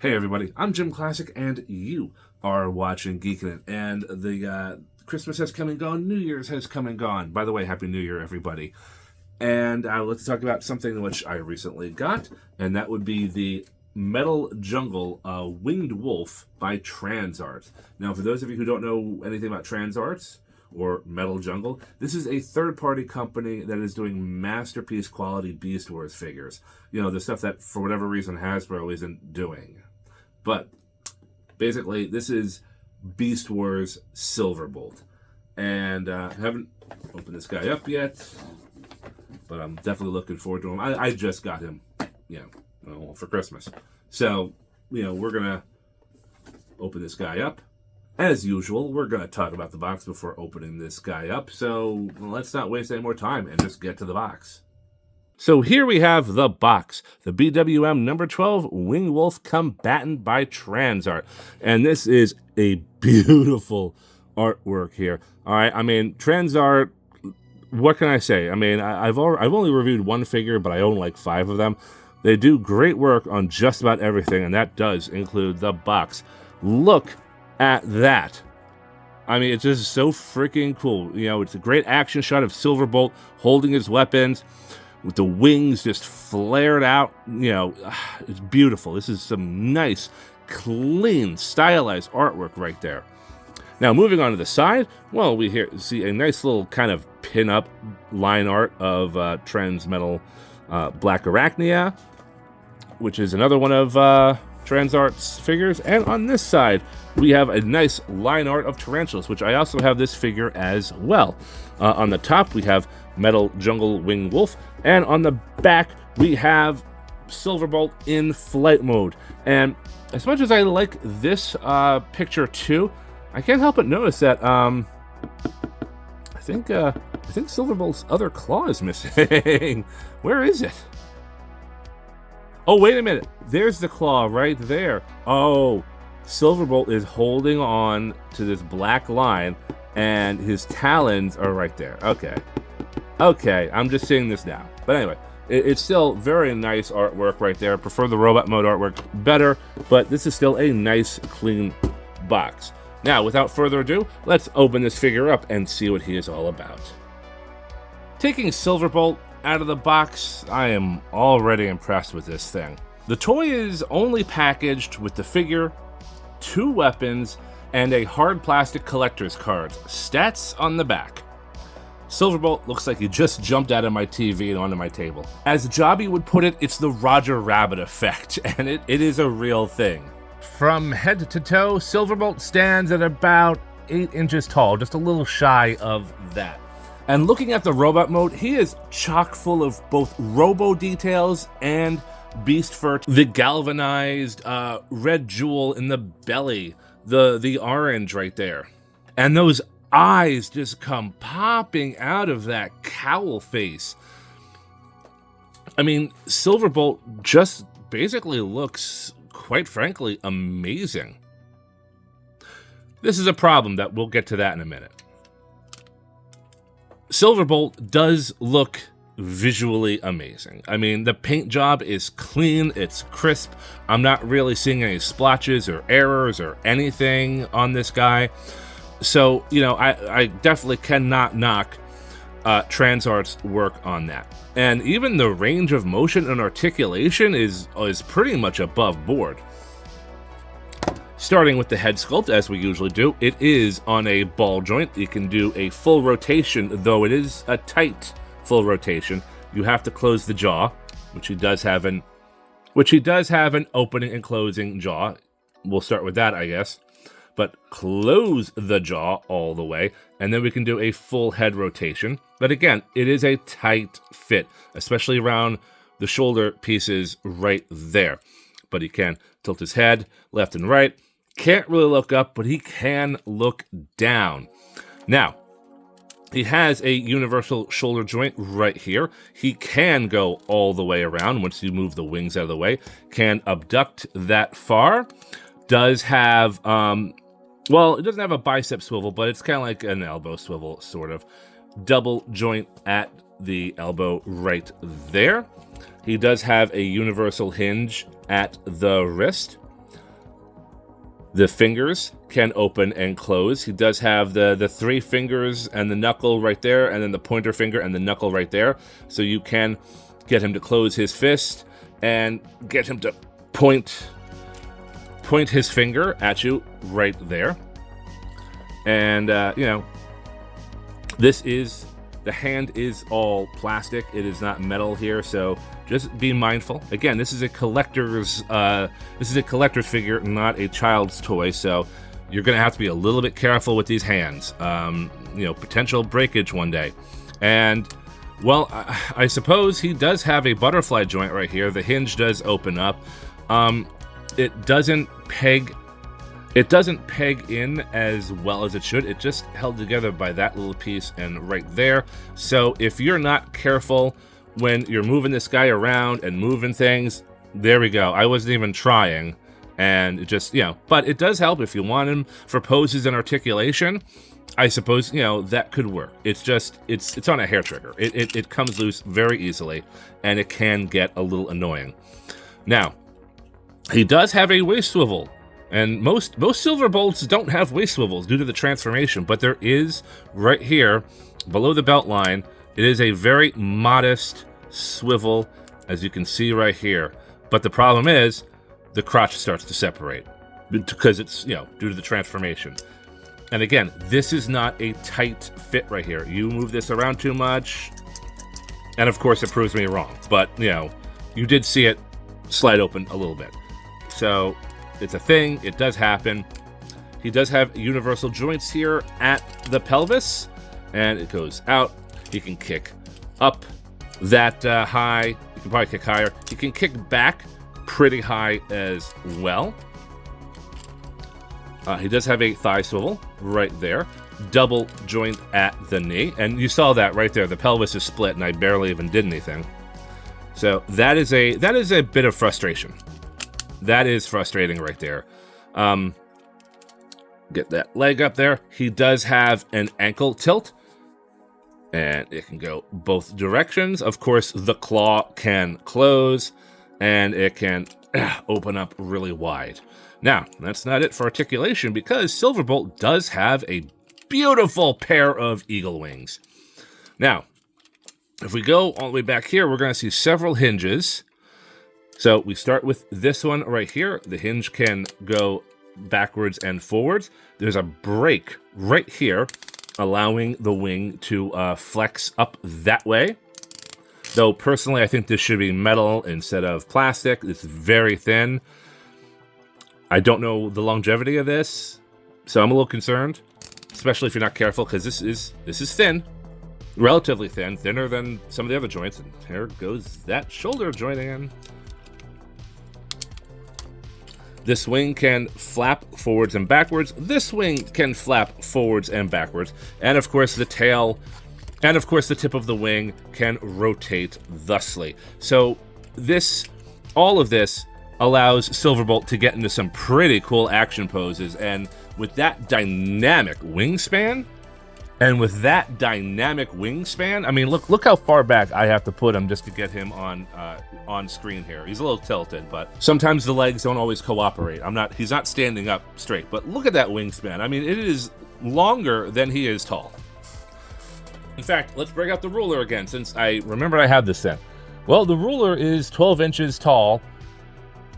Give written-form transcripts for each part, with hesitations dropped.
Hey everybody, I'm JimClassic, and you are watching Geekin. And the Christmas has come and gone, New Year's has come and gone. By the way, Happy New Year, everybody. And I would like to talk about something which I recently got, and that would be the Metal Jungle Winged Wolf by Transarts. Now, for those of you who don't know anything about Transarts, or Metal Jungle, this is a third-party company that is doing masterpiece quality Beast Wars figures. You know, the stuff that, for whatever reason, Hasbro isn't doing. But basically, this is Beast Wars Silverbolt. And I haven't opened this guy up yet, but I'm definitely looking forward to him. I just got him, for Christmas. So, we're going to open this guy up. As usual, we're going to talk about the box before opening this guy up. So let's not waste any more time and just get to the box. So here we have the box, the BWM number 12 Winged Wolf Combatant by Transart. And this is a beautiful artwork here. All right, I mean, Transart, what can I say? I mean, I've only reviewed one figure, but I own like 5 of them. They do great work on just about everything, and that does include the box. Look at that. I mean, it's just so freaking cool. It's a great action shot of Silverbolt holding his weapons with the wings just flared out. It's beautiful. This is some nice, clean, stylized artwork right there. Now, moving on to the side, well, we see a nice little kind of pin-up line art of Transmetal Black Arachnia, which is another one of Transart's figures. And on this side, we have a nice line art of Tarantulas, which I also have this figure as well. On the top, we have Metal Jungle Winged Wolf, and on the back, we have Silverbolt in flight mode. And as much as I like this picture too, I can't help but notice that I think Silverbolt's other claw is missing. Where is it? Oh, wait a minute. There's the claw right there. Oh, Silverbolt is holding on to this black line, and his talons are right there. Okay, I'm just seeing this now. But anyway, it's still very nice artwork right there. I prefer the robot mode artwork better, but this is still a nice, clean box. Now, without further ado, let's open this figure up and see what he is all about. Taking Silverbolt out of the box, I am already impressed with this thing. The toy is only packaged with the figure, 2 weapons, and a hard plastic collector's card. Stats on the back. Silverbolt looks like he just jumped out of my TV and onto my table. As Jobby would put it, it's the Roger Rabbit effect, and it is a real thing. From head to toe, Silverbolt stands at about 8 inches tall, just a little shy of that. And looking at the robot mode, he is chock full of both robo details and beast fur. The galvanized red jewel in the belly, the orange right there. And those eyes just come popping out of that cowl face. I mean, Silverbolt just basically looks, quite frankly, amazing. This is a problem that we'll get to that in a minute. Silverbolt does look visually amazing. I mean, the paint job is clean, it's crisp. I'm not really seeing any splotches or errors or anything on this guy. So, I definitely cannot knock Transart's work on that. And even the range of motion and articulation is pretty much above board. Starting with the head sculpt, as we usually do, it is on a ball joint. You can do a full rotation, though it is a tight full rotation. You have to close the jaw, which he does have an opening and closing jaw. We'll start with that, I guess. But close the jaw all the way, and then we can do a full head rotation. But again, it is a tight fit, especially around the shoulder pieces right there. But he can tilt his head left and right. Can't really look up, but he can look down. Now, he has a universal shoulder joint right here. He can go all the way around once you move the wings out of the way. Can abduct that far. Does have, well, it doesn't have a bicep swivel, but it's kind of like an elbow swivel, sort of. Double joint at the elbow right there. He does have a universal hinge at the wrist. The fingers can open and close. He does have the 3 fingers and the knuckle right there, and then the pointer finger and the knuckle right there. So you can get him to close his fist and get him to point his finger at you right there. And, you know, the hand is all plastic. It is not metal here, so just be mindful. Again, this is a collector's figure, not a child's toy, so you're going to have to be a little bit careful with these hands. You know, potential breakage one day. And, well, I suppose he does have a butterfly joint right here. The hinge does open up. It doesn't peg in as well as it should. It just held together by that little piece and right there. So if you're not careful when you're moving this guy around and moving things, there we go. I wasn't even trying. And it just, you know, but it does help if you want him for poses and articulation. I suppose, you know, that could work. It's just, it's on a hair trigger. It comes loose very easily, and it can get a little annoying. Now, he does have a waist swivel. And most Silverbolts don't have waist swivels due to the transformation, but there is right here below the belt line. It is a very modest swivel, as you can see right here. But the problem is the crotch starts to separate because it's, you know, due to the transformation. And again, this is not a tight fit right here. You move this around too much, and of course it proves me wrong. But, you know, you did see it slide open a little bit. So it's a thing. It does happen. He does have universal joints here at the pelvis, and it goes out. He can kick up that high. You can probably kick higher. He can kick back pretty high as well. He does have a thigh swivel right there. Double joint at the knee. And you saw that right there. The pelvis is split, and I barely even did anything. So that is a bit of frustration. That is frustrating right there. Get that leg up there. He does have an ankle tilt, and it can go both directions. Of course, the claw can close, and it can open up really wide. Now, that's not it for articulation, because Silverbolt does have a beautiful pair of eagle wings. Now, if we go all the way back here, we're going to see several hinges. So we start with this one right here. The hinge can go backwards and forwards. There's a break right here, allowing the wing to flex up that way. Though personally, I think this should be metal instead of plastic. It's very thin. I don't know the longevity of this, so I'm a little concerned, especially if you're not careful, because this is thin, relatively thin, thinner than some of the other joints. And there goes that shoulder joint again. This wing can flap forwards and backwards. This wing can flap forwards and backwards. And of course the tail, and of course the tip of the wing can rotate thusly. So all of this allows Silverbolt to get into some pretty cool action poses. And with that dynamic wingspan, I mean, look how far back I have to put him just to get him on screen here. He's a little tilted, but sometimes the legs don't always cooperate. He's not standing up straight, but look at that wingspan. I mean, it is longer than he is tall. In fact, let's break out the ruler again, since I remembered I had this set. Well, the ruler is 12 inches tall,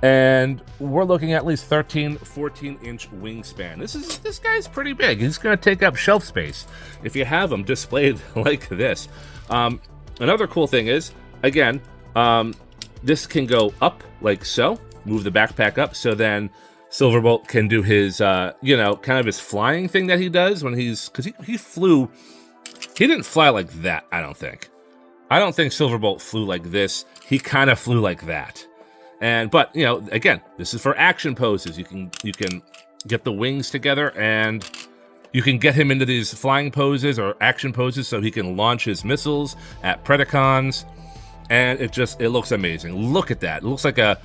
and we're looking at least 13, 14-inch wingspan. This guy's pretty big. He's going to take up shelf space if you have him displayed like this. Another cool thing is, again, this can go up like so. Move the backpack up, so then Silverbolt can do his, you know, kind of his flying thing that he does when because he flew. He didn't fly like that, I don't think. I don't think Silverbolt flew like this. He kind of flew like that. But you know, again, this is for action poses. You can get the wings together, and you can get him into these flying poses or action poses, so he can launch his missiles at Predacons, and it looks amazing. Look at that. It looks like a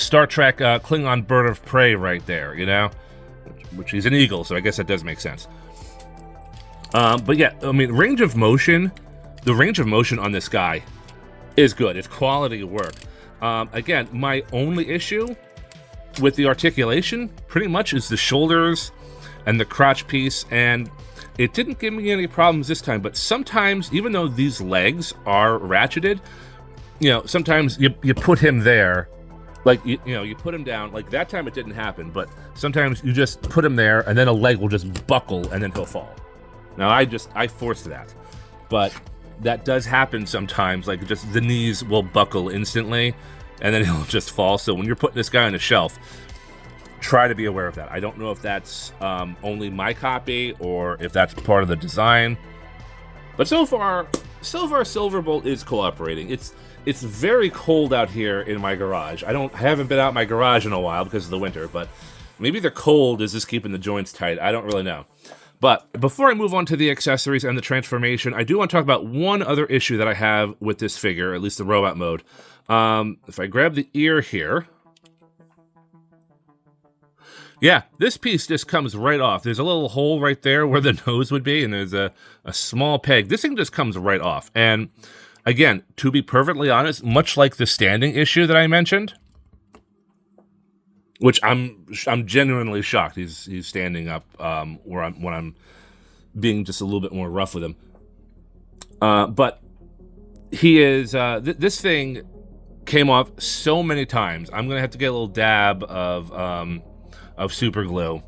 Star Trek Klingon bird of prey right there. You know, which he's an eagle, so I guess that does make sense. But yeah, I mean, range of motion. The range of motion on this guy is good. It's quality work. Again, my only issue with the articulation, pretty much is the shoulders and the crotch piece, and it didn't give me any problems this time. But sometimes, even though these legs are ratcheted, you know, sometimes you put him there, like, you know, you put him down. Like that time it didn't happen, but sometimes you just put him there and then a leg will just buckle and then he'll fall. Now I forced that, but that does happen sometimes. Like just the knees will buckle instantly and then he'll just fall. So when you're putting this guy on a shelf, try to be aware of that. I don't know if that's only my copy or if that's part of the design, but so far Silverbolt is cooperating. It's very cold out here in my garage. I haven't been out in my garage in a while because of the winter, but maybe the cold is just keeping the joints tight. I don't really know. But before I move on to the accessories and the transformation, I do want to talk about one other issue that I have with this figure, at least the robot mode. If I grab the ear here, yeah, this piece just comes right off. There's a little hole right there where the nose would be, and there's a small peg. This thing just comes right off. And again, to be perfectly honest, much like the standing issue that I mentioned, which I'm genuinely shocked he's standing up when I'm being just a little bit more rough with him. But he is this thing came off so many times. I'm gonna have to get a little dab of super glue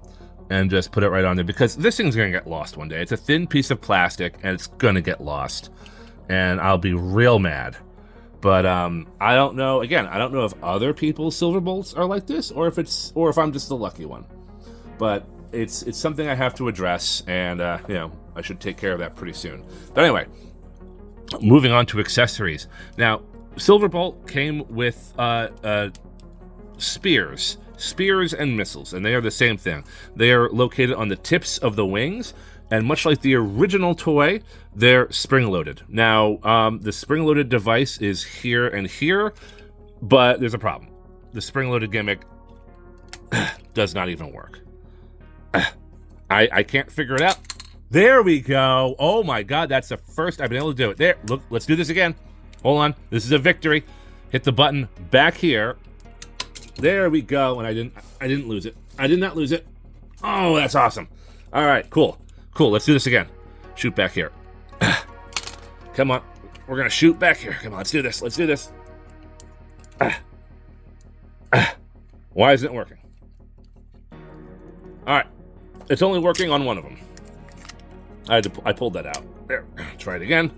and just put it right on there because this thing's gonna get lost one day. It's a thin piece of plastic and it's gonna get lost, and I'll be real mad. But I don't know. Again, I don't know if other people's Silverbolts are like this, or if I'm just the lucky one. But it's something I have to address, and you know, I should take care of that pretty soon. But anyway, moving on to accessories. Now, Silverbolt came with spears and missiles, and they are the same thing. They are located on the tips of the wings. And much like the original toy, they're spring-loaded. Now, the spring-loaded device is here and here, but there's a problem. The spring-loaded gimmick does not even work. I can't figure it out. There we go. Oh my God, that's the first I've been able to do it. There, look, let's do this again. Hold on, this is a victory. Hit the button back here. There we go, and I didn't lose it. I did not lose it. Oh, that's awesome. All right, cool. Cool, let's do this again. Shoot back here. Come on. We're going to shoot back here. Come on, let's do this. Let's do this. Why isn't it working? All right. It's only working on one of them. I pulled that out. There. Try it again.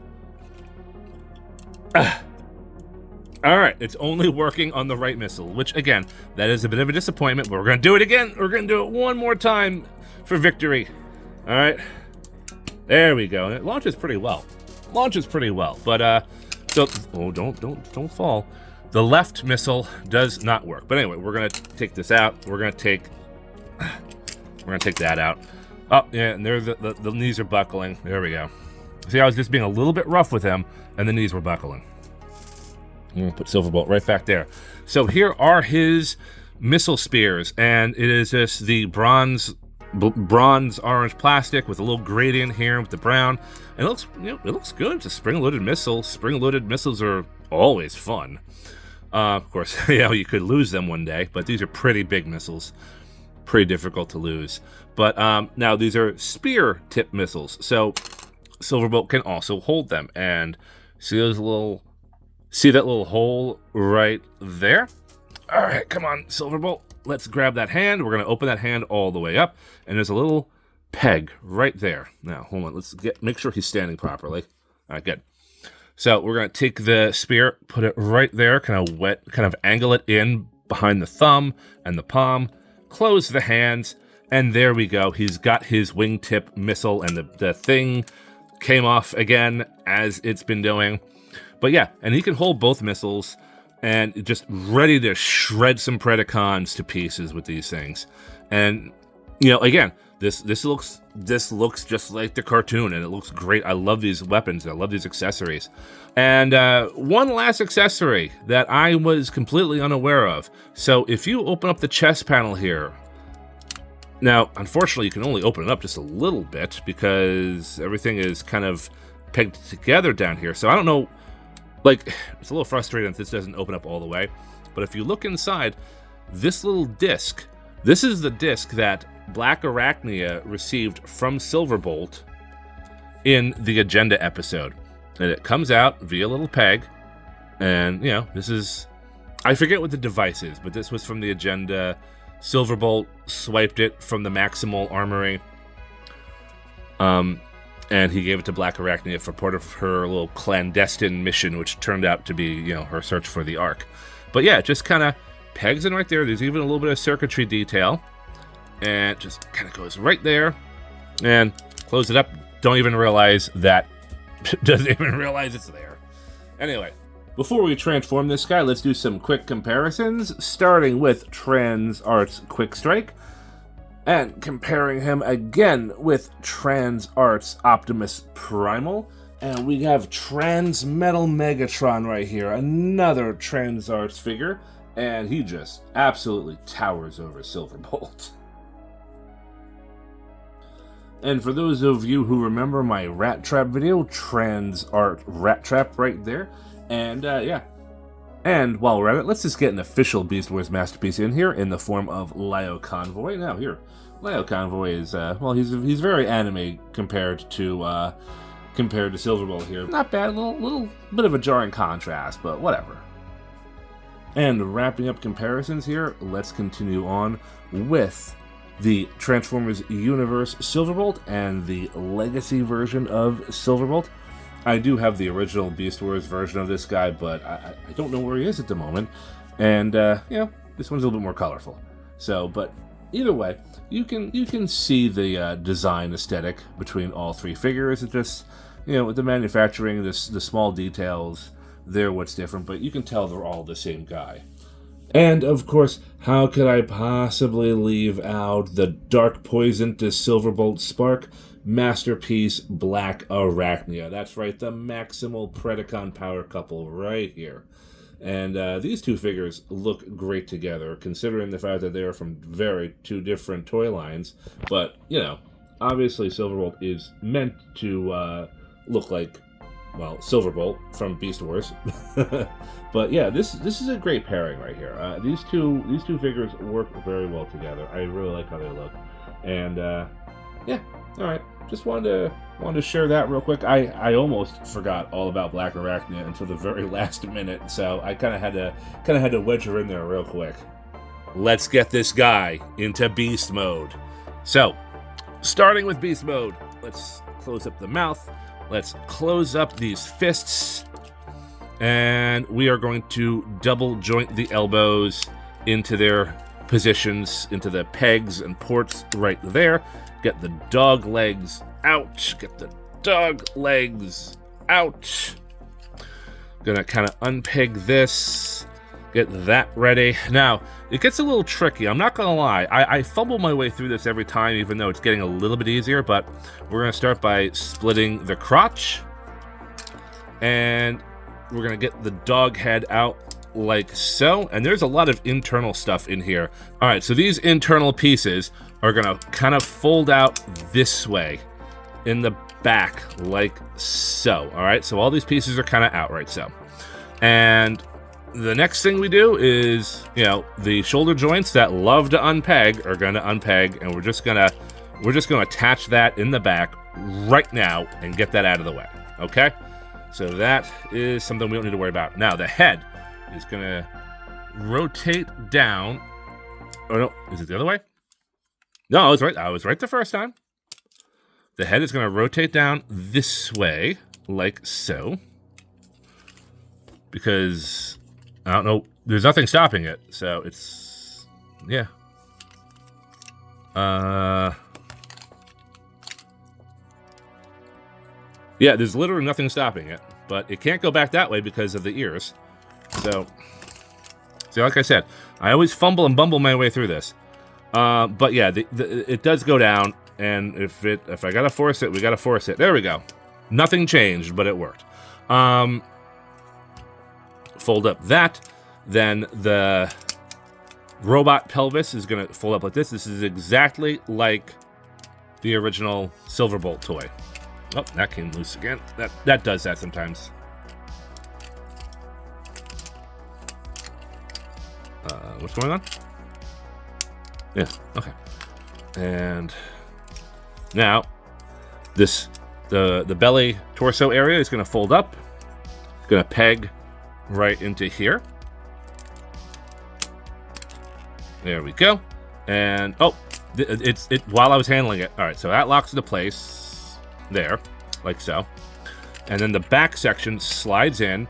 All right. It's only working on the right missile, which, again, that is a bit of a disappointment, but we're going to do it again. We're going to do it one more time for victory. All right, there we go. And it launches pretty well. But so don't fall. The left missile does not work. But anyway, we're gonna take this out. We're gonna take that out. Oh yeah, and there the knees are buckling. There we go. See, I was just being a little bit rough with him, and the knees were buckling. I'm gonna put Silverbolt right back there. So here are his missile spears, and it is just the bronze orange plastic with a little gradient here with the brown, and it looks, you know, it looks good. It's a spring-loaded missile. Spring-loaded missiles are always fun. Of course, you know, you could lose them one day, but these are pretty big missiles, pretty difficult to lose. But now these are spear tip missiles, so Silverbolt can also hold them. And see that little hole right there? All right, come on, Silverbolt. Let's grab that hand. We're going to open that hand all the way up, and there's a little peg right there. Now, hold on. Let's make sure he's standing properly. All right, good. So we're going to take the spear, put it right there, kind of angle it in behind the thumb and the palm, close the hands, and there we go. He's got his wingtip missile, and the thing came off again as it's been doing. But yeah, and he can hold both missiles, and just ready to shred some Predacons to pieces with these things. And, you know, again, this looks just like the cartoon, and it looks great. I love these weapons. I love these accessories. And one last accessory that I was completely unaware of. So if you open up the chest panel here, now, unfortunately, you can only open it up just a little bit because everything is kind of pegged together down here. So I don't know. Like, it's a little frustrating that this doesn't open up all the way. But if you look inside, this little disc. This is the disc that Black Arachnia received from Silverbolt in the Agenda episode. And it comes out via a little peg. And, you know, this is... I forget what the device is, but this was from the Agenda. Silverbolt swiped it from the Maximal Armory. And he gave it to Black Arachnia for part of her little clandestine mission, which turned out to be, you know, her search for the Ark. But yeah, it just kind of pegs in right there. There's even a little bit of circuitry detail. And it just kind of goes right there. And close it up. Don't even realize that... doesn't even realize it's there. Anyway, before we transform this guy, let's do some quick comparisons, starting with Transarts Quick Strike, and comparing him again with Transarts Optimus Primal. And we have Transmetal Megatron right here, another Transarts figure, and he just absolutely towers over Silverbolt. And for those of you who remember my Rat Trap video, Transart Rat Trap right there. And yeah. And while we're at it, let's just get an official Beast Wars masterpiece in here in the form of Lio Convoy. Now here, Lio Convoy is well, he's very anime compared to Silverbolt here. Not bad, little bit of a jarring contrast, but whatever. And wrapping up comparisons here, let's continue on with the Transformers Universe Silverbolt and the Legacy version of Silverbolt. I do have the original Beast Wars version of this guy, but I don't know where he is at the moment. And, you know, this one's a little bit more colorful. So, but either way, you can see the design aesthetic between all three figures. It just, you know, with the manufacturing, the small details, they're what's different, but you can tell they're all the same guy. And, of course, how could I possibly leave out the Dark Poison to Silverbolt Spark Masterpiece Black Arachnia? That's right, the Maximal Predacon power couple right here. And these two figures look great together, considering the fact that they are from two different toy lines. But, you know, obviously Silverbolt is meant to look like, well, Silverbolt from Beast Wars. But yeah, this is a great pairing right here. These two figures work very well together. I really like how they look. And yeah, all right. Just wanted to share that real quick. I almost forgot all about Black Arachnia until the very last minute, so I kind of had to wedge her in there real quick. Let's get this guy into beast mode. So, starting with beast mode, let's close up the mouth. Let's close up these fists, and we are going to double joint the elbows into their positions, into the pegs and ports right there. Get the dog legs out. Get the dog legs out. Gonna kind of unpeg this. Get that ready. Now, it gets a little tricky. I'm not gonna lie. I fumble my way through this every time, even though it's getting a little bit easier, but we're gonna start by splitting the crotch. And we're gonna get the dog head out like so. And there's a lot of internal stuff in here. All right, so these internal pieces are gonna kind of fold out this way in the back like so. All right, so all these pieces are kind of out right so. And the next thing we do is, you know, the shoulder joints that love to unpeg are gonna unpeg, and we're just gonna attach that in the back right now and get that out of the way. Okay, so that is something we don't need to worry about. Now the head is gonna rotate down. Oh no, is it the other way? No, I was right. I was right the first time. The head is going to rotate down this way, like so. Because, I don't know, there's nothing stopping it. So it's, yeah. Yeah, there's literally nothing stopping it. But it can't go back that way because of the ears. So, see, like I said, I always fumble and bumble my way through this. But yeah, it does go down, and if I gotta force it, we gotta force it. There we go. Nothing changed, but it worked. Fold up that, then the robot pelvis is gonna fold up like this. This is exactly like the original Silverbolt toy. Oh, that came loose again. That does that sometimes. What's going on? Yeah, okay. And now the belly torso area is going to fold up. It's going to peg right into here. There we go. And while I was handling it. All right, so that locks into place there, like so. And then the back section slides in.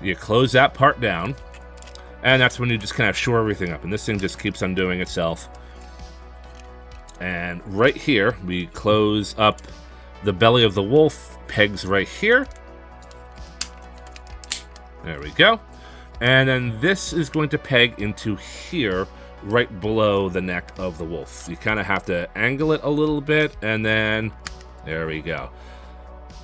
You close that part down. And that's when you just kind of shore everything up. And this thing just keeps undoing itself. And right here, we close up the belly of the wolf, pegs right here. There we go. And then this is going to peg into here, right below the neck of the wolf. You kind of have to angle it a little bit, and then there we go.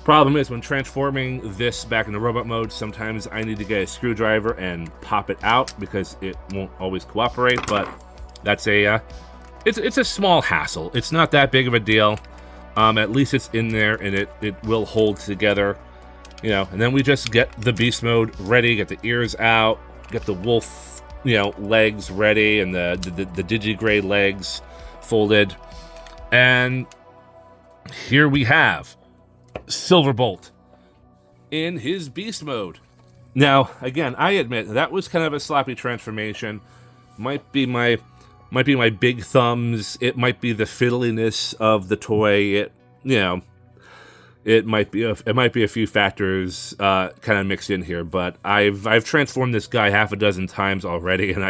Problem is, when transforming this back into robot mode, sometimes I need to get a screwdriver and pop it out because it won't always cooperate, but that's it's a small hassle. It's not that big of a deal. At least it's in there, and it will hold together, you know. And then we just get the beast mode ready, get the ears out, get the wolf, you know, legs ready, and the digigrade legs folded. And here we have Silverbolt in his beast mode. Now, again, I admit that was kind of a sloppy transformation. Might be my big thumbs. It might be the fiddliness of the toy. It might be a few factors kind of mixed in here. But I've transformed this guy half a dozen times already, and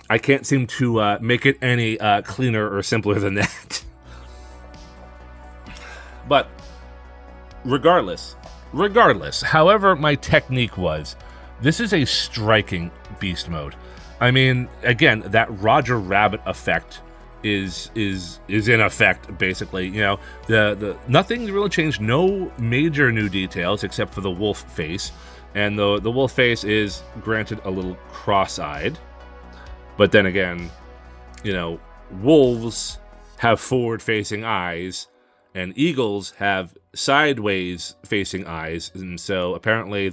I can't seem to make it any cleaner or simpler than that. But regardless, however my technique was, this is a striking beast mode. I mean, again, that Roger Rabbit effect is in effect, basically. You know, the nothing really changed, no major new details except for the wolf face. And the wolf face is, granted, a little cross-eyed. But then again, you know, wolves have forward-facing eyes, and eagles have sideways-facing eyes. And so apparently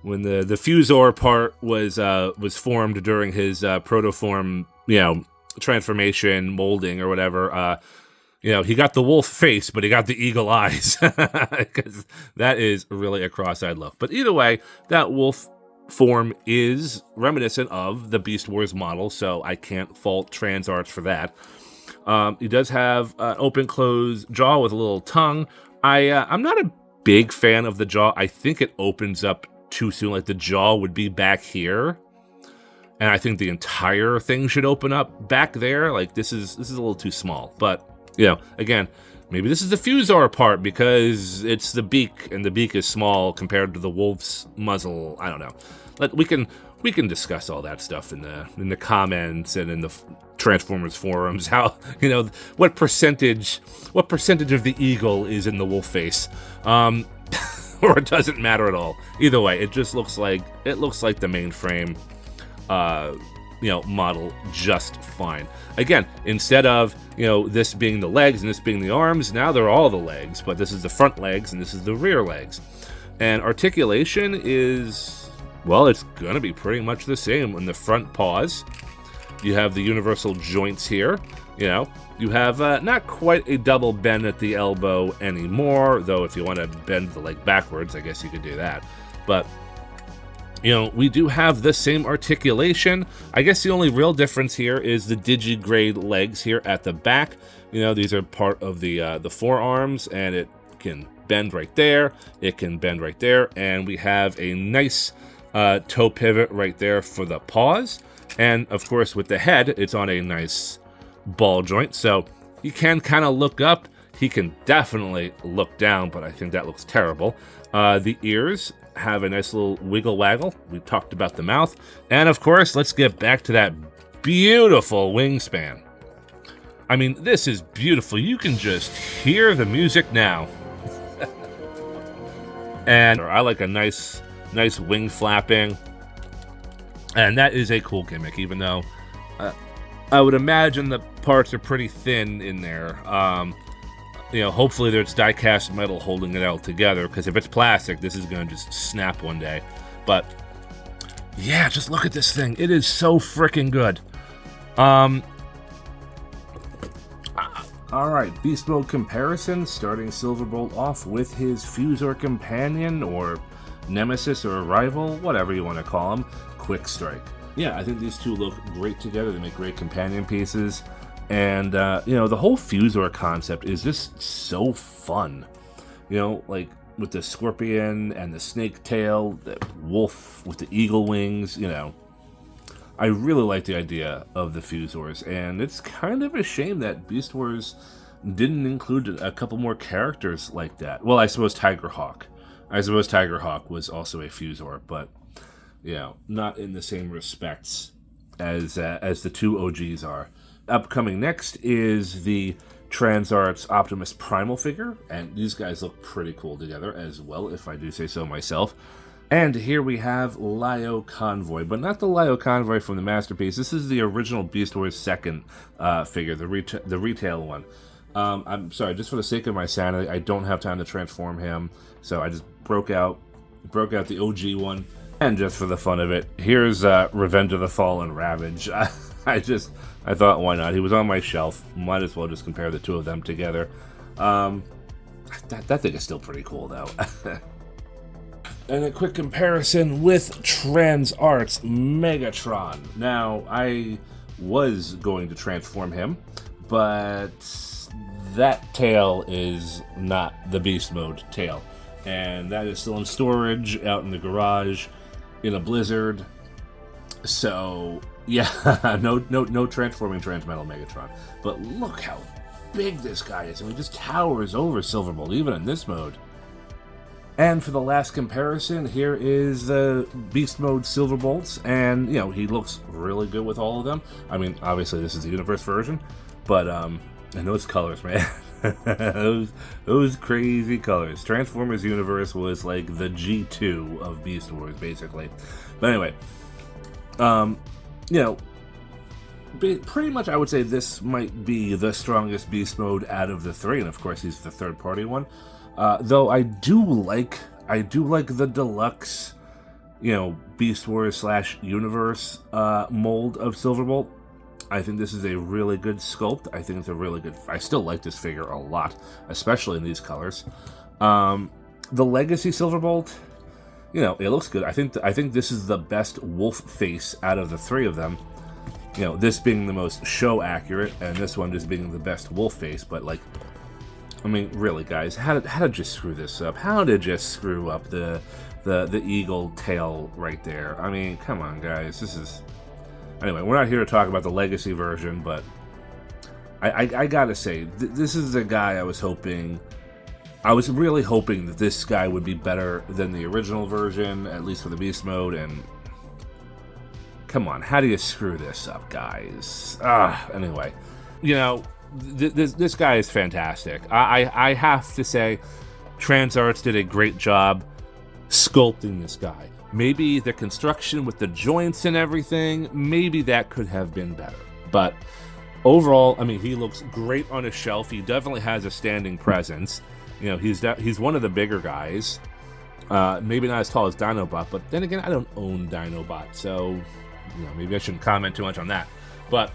when the Fusor part was formed during his protoform, you know, transformation, molding, or whatever, you know, he got the wolf face, but he got the eagle eyes, because that is really a cross-eyed look. But either way, that wolf form is reminiscent of the Beast Wars model, so I can't fault Transarts for that. He does have an open-close jaw with a little tongue. I'm not a big fan of the jaw. I think it opens up too soon. Like, the jaw would be back here, and I think the entire thing should open up back there. Like, this is a little too small. But, you know, again, maybe this is the Fusor part because it's the beak, and the beak is small compared to the wolf's muzzle. I don't know. We can discuss all that stuff in the comments and in the Transformers forums. How, you know, what percentage of the eagle is in the wolf face, or it doesn't matter at all. Either way, it just looks like the mainframe, you know, model just fine. Again, instead of, you know, this being the legs and this being the arms, now they're all the legs, but this is the front legs and this is the rear legs. And articulation is, well, it's gonna be pretty much the same. In the front paws, you have the universal joints here. You know, you have not quite a double bend at the elbow anymore, though if you want to bend the leg backwards, I guess you could do that. But, you know, we do have the same articulation. I guess the only real difference here is the digigrade legs here at the back. You know, these are part of the forearms, and it can bend right there. It can bend right there, and we have a nice toe pivot right there for the paws. And of course, with the head, it's on a nice ball joint, so he can kind of look up. He can definitely look down, but I think that looks terrible. The ears have a nice little wiggle waggle. We talked about the mouth. And of course, let's get back to that beautiful wingspan. I mean, this is beautiful. You can just hear the music now. And I like a nice wing flapping. And that is a cool gimmick, even though I would imagine the parts are pretty thin in there. You know, hopefully there's die-cast metal holding it all together, because if it's plastic, this is going to just snap one day. But, yeah, just look at this thing. It is so freaking good. Alright, Beast Mode comparison, starting Silverbolt off with his Fusor companion, or nemesis, or rival, whatever you want to call him, Quick Strike. Yeah, I think these two look great together. They make great companion pieces. And, you know, the whole Fusor concept is just so fun. You know, like, with the scorpion and the snake tail, the wolf with the eagle wings, you know. I really like the idea of the Fusors, and it's kind of a shame that Beast Wars didn't include a couple more characters like that. Well, I suppose Tigerhawk. I suppose Tigerhawk was also a Fusor, but, you know, not in the same respects as the two OGs are. Upcoming next is the Transarts Optimus Primal figure, and these guys look pretty cool together as well, if I do say so myself. And here we have Lio Convoy, but not the Lio Convoy from the Masterpiece. This is the original Beast Wars second figure, the retail one. I'm sorry, just for the sake of my sanity, I don't have time to transform him, so I just broke out the OG one. And just for the fun of it, here's Revenge of the Fallen Ravage. I thought, why not? He was on my shelf. Might as well just compare the two of them together. That thing is still pretty cool, though. And a quick comparison with Transarts Megatron. Now, I was going to transform him, but that tail is not the Beast Mode tail. And that is still in storage out in the garage in a blizzard. So, yeah, no transforming Transmetal Megatron. But look how big this guy is. I mean, he just towers over Silverbolt, even in this mode. And for the last comparison, here is the Beast Mode Silverbolts, and, you know, he looks really good with all of them. I mean, obviously this is the Universe version, but, and those colors, man. those crazy colors. Transformers Universe was like the G2 of Beast Wars, basically. But anyway, you know, pretty much I would say this might be the strongest Beast Mode out of the three, and of course he's the third-party one. Though I do like the deluxe, you know, Beast Wars / Universe mold of Silverbolt. I think this is a really good sculpt. I think it's a really good. I still like this figure a lot, especially in these colors. The Legacy Silverbolt, you know, it looks good. I think this is the best wolf face out of the three of them. You know, this being the most show accurate, and this one just being the best wolf face. But like, I mean, really, guys, how did you screw this up? How did you screw up the eagle tail right there? I mean, come on, guys. This is... Anyway, we're not here to talk about the Legacy version, but I gotta say, this is the guy I was hoping... I was really hoping that this guy would be better than the original version, at least for the Beast Mode, and... Come on, how do you screw this up, guys? Anyway, you know... This guy is fantastic. I have to say, Transarts did a great job sculpting this guy. Maybe the construction with the joints and everything, maybe that could have been better. But overall, I mean, he looks great on a shelf. He definitely has a standing presence. You know, he's one of the bigger guys. Maybe not as tall as Dinobot, but then again, I don't own Dinobot, so you know, maybe I shouldn't comment too much on that. But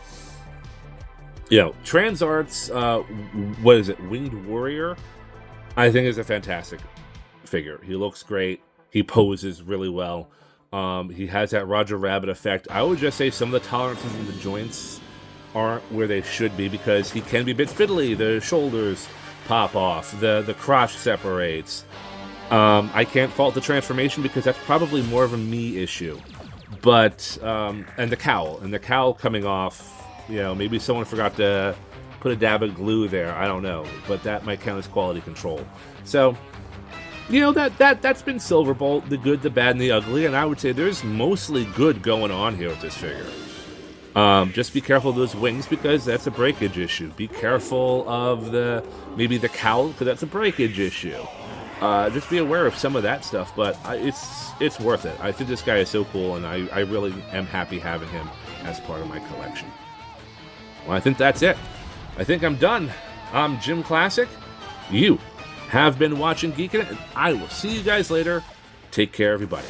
you know, Transarts, what is it, Winged Warrior, I think is a fantastic figure. He looks great. He poses really well. He has that Roger Rabbit effect. I would just say some of the tolerances in the joints aren't where they should be because he can be a bit fiddly. The shoulders pop off. The crotch separates. I can't fault the transformation because that's probably more of a me issue. But, and the cowl coming off, you know, maybe someone forgot to put a dab of glue there. I don't know, but that might count as quality control. So, you know, that's been Silverbolt, the good, the bad, and the ugly, and I would say there's mostly good going on here with this figure. Just be careful of those wings because that's a breakage issue. Be careful of maybe the cowl because that's a breakage issue. Just be aware of some of that stuff, but it's worth it. I think this guy is so cool, and I really am happy having him as part of my collection. Well, I think that's it. I think I'm done. I'm JimClassic. You have been watching Geekin', and I will see you guys later. Take care, everybody.